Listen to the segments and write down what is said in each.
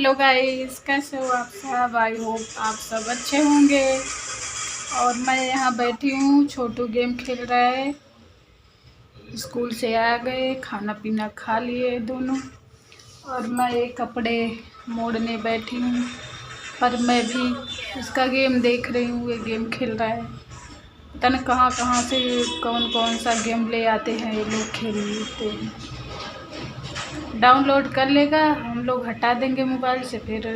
Hello guys, कैसे हो आप सब। आई होप आप सब अच्छे होंगे। और मैं यहाँ बैठी हूँ, छोटू गेम खेल रहा है। स्कूल से आ गए, खाना पीना खा लिए दोनों, और मैं ये कपड़े मोड़ने बैठी हूँ। पर मैं भी उसका गेम देख रही हूँ, ये गेम खेल रहा है। पता नहीं कहाँ कहाँ से कौन कौन सा गेम ले आते हैं ये लोग, खेलते हैं। डाउनलोड कर लेगा, हम लोग हटा देंगे मोबाइल से, फिर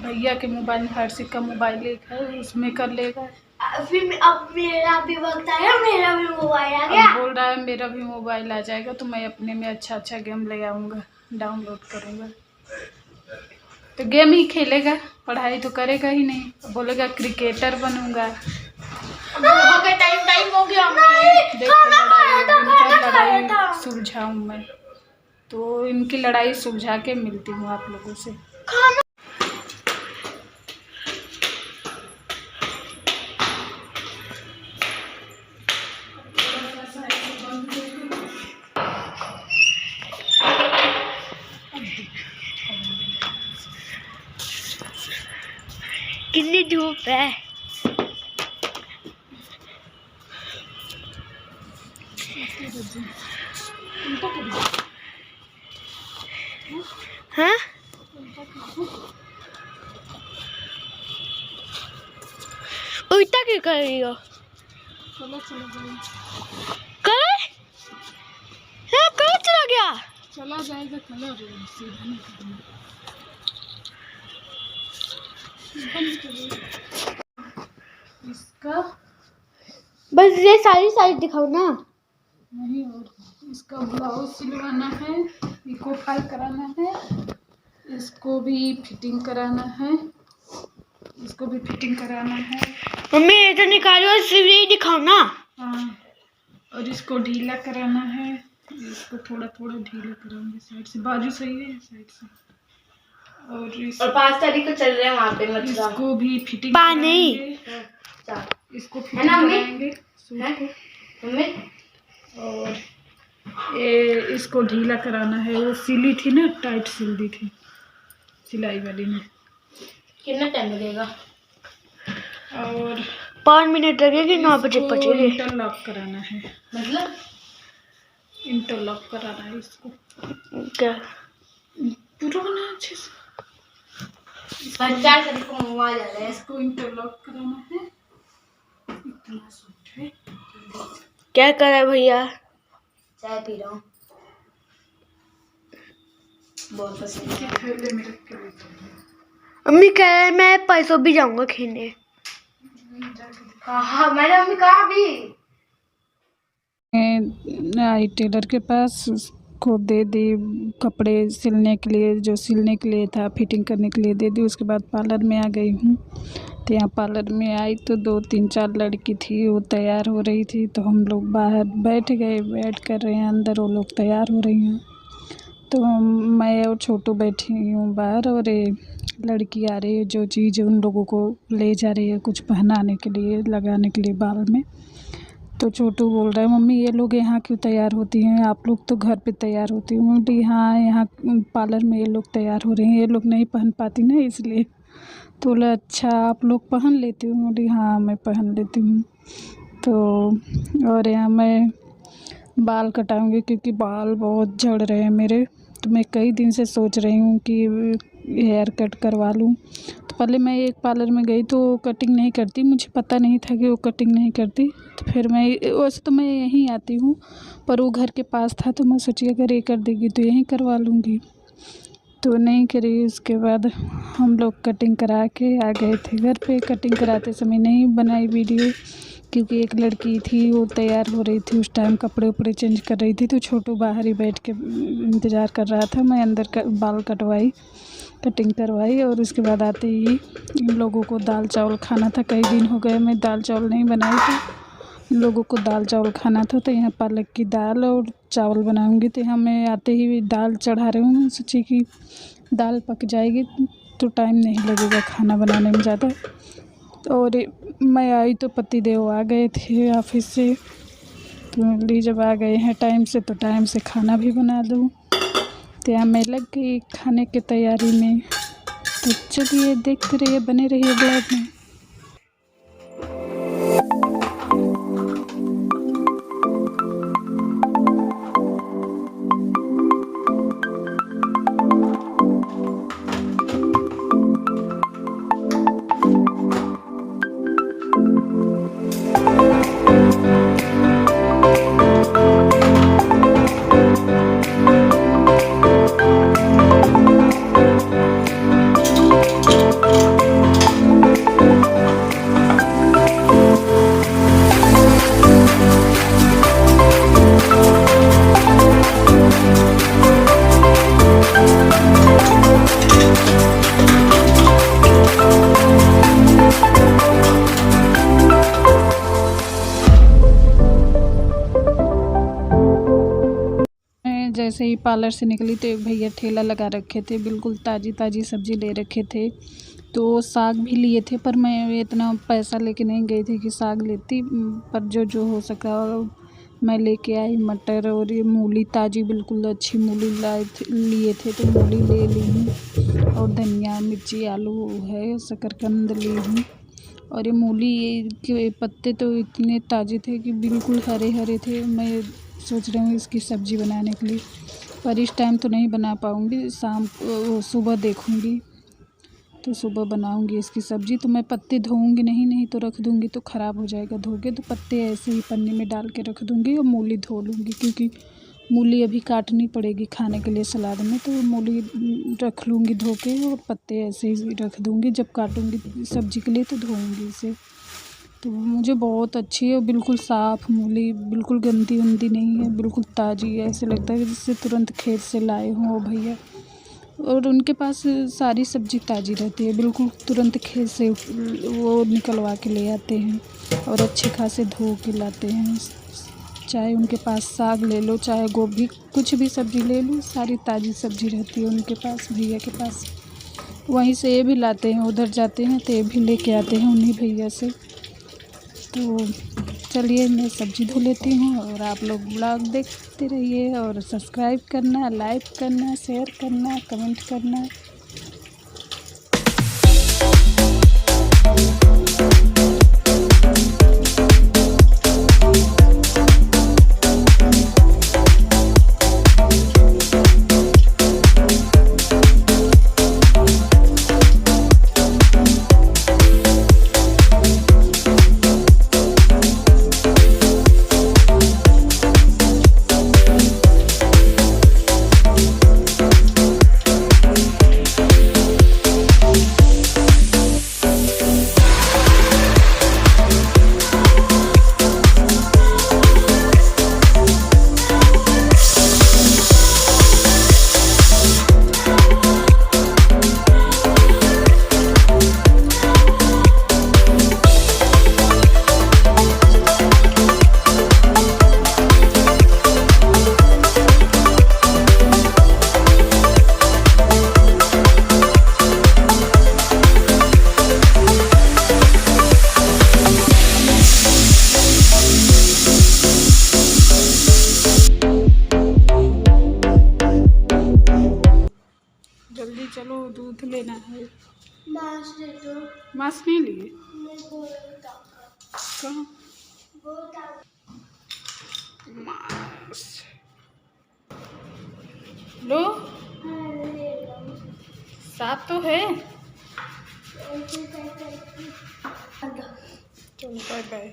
भैया के मोबाइल में, हर्षित का मोबाइल एक है, उसमें कर लेगा। फिर अब मेरा भी वक्त आया, मेरा भी मोबाइल आ गया। अब बोल रहा है मेरा भी मोबाइल आ जाएगा, तो मैं अपने में अच्छा अच्छा गेम ले आऊँगा, डाउनलोड करूँगा। तो गेम ही खेलेगा, पढ़ाई तो करेगा ही नहीं। बोलेगा क्रिकेटर बनूँगा। टाइम हो गया। देखो लड़ाई सुलझाऊँ मैं, तो इनकी लड़ाई सुलझा के मिलती हूँ आप लोगों से। कितनी धूप है। हाँ? उल्टा क्यों कर रही हो? चलो कलर? हाँ, कलर चला गया। चला जाएगा कलर, सीधा नहीं करना। इसका बस ये सारी साइड दिखाओ ना। नहीं, और इसका ब्लाउज सिलवाना है, पिको फॉल कराना है, इसको भी फिटिंग कराना है, इसको भी फिटिंग कराना है। मम्मी ये तो निकालो, सिर्फ ये दिखाओ ना। हाँ, और इसको ढीला कराना है, इसको थोड़ा थोड़ा ढीला कराएंगे साइड से। बाजू सही है साइड से। और 5 तारीख को चल रहे हैं वहाँ पे मथुरा। इसको भी फिटिंग कराएंगे, इसको फिटिंग कराएंगे और ये इसको ढीला कराना है। वो सिली थी ना, टाइट सिल दी थी सिलाई वाली ने। कितना टाइम लगेगा? और 5 मिनट लगेगी, 9 बजे पहुंचेंगे। इंटरलॉक कराना है, मतलब इंटरलॉक कराना है इसको। क्या पूरा बना अच्छे से। 4 तारीख को मंगवा जा रहे हैं। इसको इंटरलॉक कराना है। इतना सूट है। क्या कर रहा है भैया? चाय पी रहा हूँ। बहुत पसंद है। थैले में रख के अम्मी कह रहे मैं परसों भी जाऊंगा खेलने। हाँ मैंने अम्मी कहा भी। आई टेलर के पास, उसको दे दी कपड़े सिलने के लिए, जो सिलने के लिए था, फिटिंग करने के लिए दे दी। उसके बाद पार्लर में आ गई हूँ। तो यहाँ पार्लर में आई तो 2 3 4 लड़की थी, वो तैयार हो रही थी। तो हम लोग बाहर बैठ गए, वेट कर रहे हैं अंदर, वो लोग तैयार हो रही हैं। तो मैं और छोटू बैठी हूँ बाहर, और ये लड़की आ रही है, जो चीज़ उन लोगों को ले जा रही है कुछ पहनाने के लिए, लगाने के लिए बाल में। तो छोटू बोल रहा है मम्मी ये लोग यहाँ क्यों तैयार होती हैं, आप लोग तो घर पे तैयार होती हैं। बोली हाँ, यहाँ पार्लर में ये लोग तैयार हो रही हैं, ये लोग नहीं पहन पाती ना इसलिए। तो बोला अच्छा आप लोग पहन लेती हो? बोली हाँ मैं पहन लेती हूँ। तो और यहाँ मैं बाल कटाऊंगी, क्योंकि बाल बहुत झड़ रहे हैं मेरे। तो मैं कई दिन से सोच रही हूँ कि हेयर कट करवा लूँ। तो पहले मैं एक पार्लर में गई तो वो कटिंग नहीं करती, मुझे पता नहीं था कि वो कटिंग नहीं करती। तो फिर मैं, वैसे तो मैं यहीं आती हूँ, पर वो घर के पास था, तो मैं सोची अगर ये कर देगी तो यहीं करवा लूँगी। तो नहीं करी। उसके बाद हम लोग कटिंग करा के आ गए थे घर पे। कटिंग कराते समय नहीं बनाई वीडियो, क्योंकि एक लड़की थी वो तैयार हो रही थी, उस टाइम कपड़े उपड़े चेंज कर रही थी। तो छोटू बाहर ही बैठ के इंतज़ार कर रहा था। मैं अंदर का बाल कटवाई, कटिंग करवाई, और उसके बाद आते ही इन लोगों को दाल चावल खाना था। कई दिन हो गए मैं दाल चावल नहीं बनाई थी, इन लोगों को दाल चावल खाना था। तो यहाँ पालक की दाल और चावल बनाऊँगी। तो यहाँ मैं आते ही दाल चढ़ा रही हूँ, सोची कि दाल पक जाएगी तो टाइम नहीं लगेगा खाना बनाने में ज़्यादा। और मैं आई तो पतिदेव आ गए थे ऑफिस से। तो ली जब आ गए हैं टाइम से, तो टाइम से खाना भी बना दूँ। तो यहाँ मैं लग गई खाने की तैयारी में। तो चलिए देखते रहिए, बने रहिए ब्लॉग में। जैसे ही पार्लर से निकली तो एक भैया ठेला लगा रखे थे, बिल्कुल ताज़ी ताज़ी सब्ज़ी ले रखे थे। तो साग भी लिए थे, पर मैं इतना पैसा लेके नहीं गई थी कि साग लेती, पर जो जो हो सका मैं लेके आई। मटर और ये मूली, ताज़ी बिल्कुल अच्छी मूली लिए थे, तो मूली ले ली हूँ। और धनिया, मिर्ची, आलू है, शकरकंद ली हूँ। और ये मूली के पत्ते तो इतने ताज़े थे कि बिल्कुल हरे हरे थे। मैं सोच रही हूँ इसकी सब्ज़ी बनाने के लिए, पर इस टाइम तो नहीं बना पाऊँगी, शाम को सुबह देखूँगी तो सुबह बनाऊँगी इसकी सब्ज़ी। तो मैं पत्ते धोऊँगी नहीं तो रख दूँगी तो ख़राब हो जाएगा धो के, तो पत्ते ऐसे ही पन्नी में डाल के रख दूँगी और मूली धो लूँगी, क्योंकि मूली अभी काटनी पड़ेगी खाने के लिए सलाद में। तो मूली रख लूँगी धो के और पत्ते ऐसे ही रख दूँगी, जब काटूँगी सब्ज़ी के लिए तो धोऊँगी इसे। तो मुझे बहुत अच्छी है, बिल्कुल साफ़ मूली, बिल्कुल गंदी वंदी नहीं है, बिल्कुल ताज़ी है। ऐसे लगता है कि जिससे तुरंत खेत से लाए हों वो भैया। और उनके पास सारी सब्ज़ी ताज़ी रहती है, बिल्कुल तुरंत खेत से वो निकलवा के ले आते हैं और अच्छे खासे धो के लाते हैं। चाहे उनके पास साग ले लो, चाहे गोभी, कुछ भी सब्ज़ी ले लो, सारी ताज़ी सब्ज़ी रहती है उनके पास, भैया के पास। वहीं से ये भी लाते हैं, उधर जाते हैं तो ये भी लेके आते हैं उन्हीं भैया से। तो चलिए मैं सब्ज़ी धो लेती हूँ और आप लोग ब्लॉग देखते रहिए, और सब्सक्राइब करना, लाइक करना, शेयर करना, कमेंट करना। जल्दी चलो, दूध लेना है। मांस दे दो। मांस नहीं लिए? कहाँ? मांस लो, साफ तो है। चलो बाय बाय।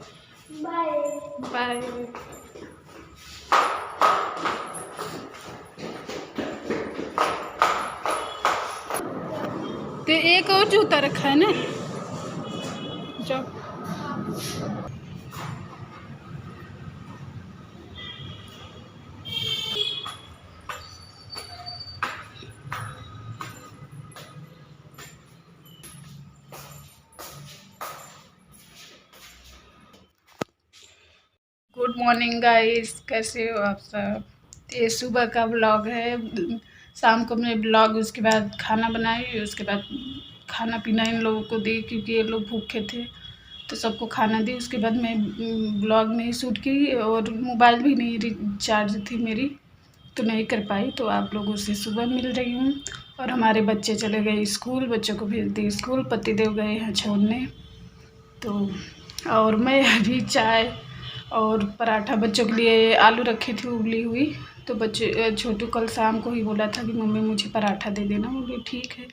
Bye bye. तो एक और जूता रखा है ना, जाओ। गुड मॉर्निंग गाइस, कैसे हो आप सब? ये सुबह का ब्लॉग है। शाम को मैं ब्लॉग, उसके बाद खाना बनाई, उसके बाद खाना पीना इन लोगों को दी, क्योंकि ये लोग भूखे थे तो सबको खाना दी। उसके बाद मैं ब्लॉग नहीं शूट की, और मोबाइल भी नहीं रिचार्ज थी मेरी, तो नहीं कर पाई, तो आप लोगों से सुबह मिल रही हूँ। और हमारे बच्चे चले गए स्कूल, बच्चों को भेज दी स्कूल, पतिदेव गए हैं छोड़ने। तो और मैं अभी चाय और पराठा बच्चों के लिए आलू रखी थी उबली हुई, तो बच्चे छोटू कल शाम को ही बोला था कि मम्मी मुझे पराठा दे देना। मैं बोली ठीक है।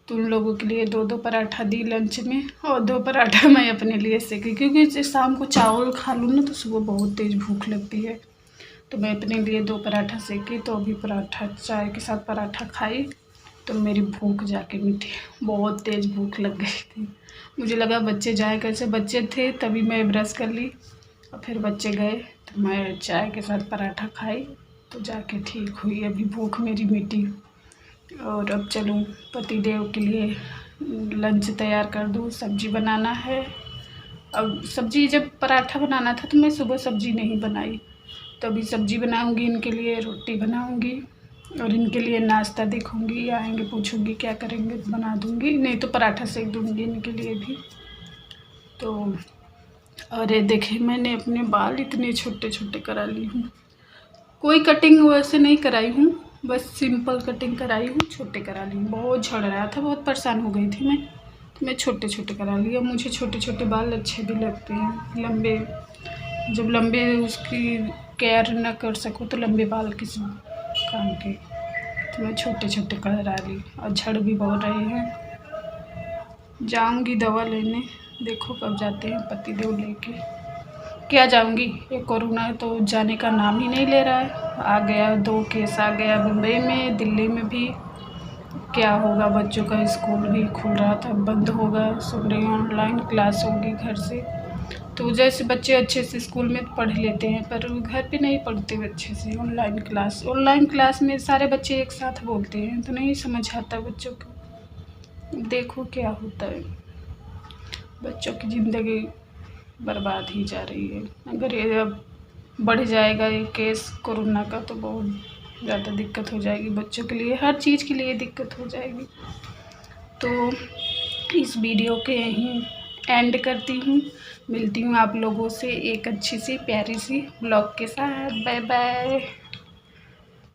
तो उन लोगों के लिए 2-2 पराठा दी लंच में, और 2 पराठा मैं अपने लिए सेकी, क्योंकि शाम को चावल खा लूँ ना तो सुबह बहुत तेज़ भूख लगती है। तो मैं अपने लिए 2 पराठा सेकी, तो अभी पराठा चाय के साथ पराठा खाई तो मेरी भूख जाके मिटी। बहुत तेज़ भूख लग गई थी। मुझे लगा बच्चे जाए कैसे, बच्चे थे तभी मैं ब्रश कर ली, और फिर बच्चे गए तो मैं चाय के साथ पराठा खाई तो जाके ठीक हुई, अभी भूख मेरी मिटी। और अब चलूँ पतिदेव के लिए लंच तैयार कर दूँ, सब्ज़ी बनाना है। अब सब्ज़ी जब पराठा बनाना था तो मैं सुबह सब्ज़ी नहीं बनाई, तो अभी सब्ज़ी बनाऊँगी, इनके लिए रोटी बनाऊँगी और इनके लिए नाश्ता देखूँगी, आएंगे पूछूँगी क्या करेंगे तो बना दूँगी, नहीं तो पराठा सेक दूँगी इनके लिए भी। तो और ये देखिए मैंने अपने बाल इतने छोटे छोटे करा ली हूँ, कोई कटिंग वैसे नहीं कराई हूँ, बस सिंपल कटिंग कराई हूँ, छोटे करा ली हूँ। बहुत झड़ रहा था, बहुत परेशान हो गई थी मैं, तो मैं छोटे छोटे करा ली। अब मुझे छोटे छोटे बाल अच्छे भी लगते हैं, लंबे जब लंबे उसकी केयर न कर सकूँ तो लंबे बाल किस काम के, तो मैं छोटे छोटे करा ली। और झड़ भी बहुत रहे हैं। जाऊँगी दवा लेने, देखो कब जाते हैं पतिदेव लेके। क्या जाऊँगी, ये कोरोना है तो जाने का नाम ही नहीं ले रहा है। आ गया 2 केस आ गया मुंबई में, दिल्ली में भी। क्या होगा, बच्चों का स्कूल भी खुल रहा था बंद होगा, सुन रही हूँ ऑनलाइन क्लास होगी घर से। तो जैसे बच्चे अच्छे से स्कूल में पढ़ लेते हैं, पर घर पे नहीं पढ़ते अच्छे से। ऑनलाइन क्लास में सारे बच्चे एक साथ बोलते हैं तो नहीं समझ आता बच्चों को। देखो क्या होता है, बच्चों की ज़िंदगी बर्बाद ही जा रही है। अगर ये अब बढ़ जाएगा ये केस कोरोना का तो बहुत ज़्यादा दिक्कत हो जाएगी बच्चों के लिए, हर चीज़ के लिए दिक्कत हो जाएगी। तो इस वीडियो के यहीं एंड करती हूँ, मिलती हूँ आप लोगों से एक अच्छी सी प्यारी सी ब्लॉग के साथ। Bye bye.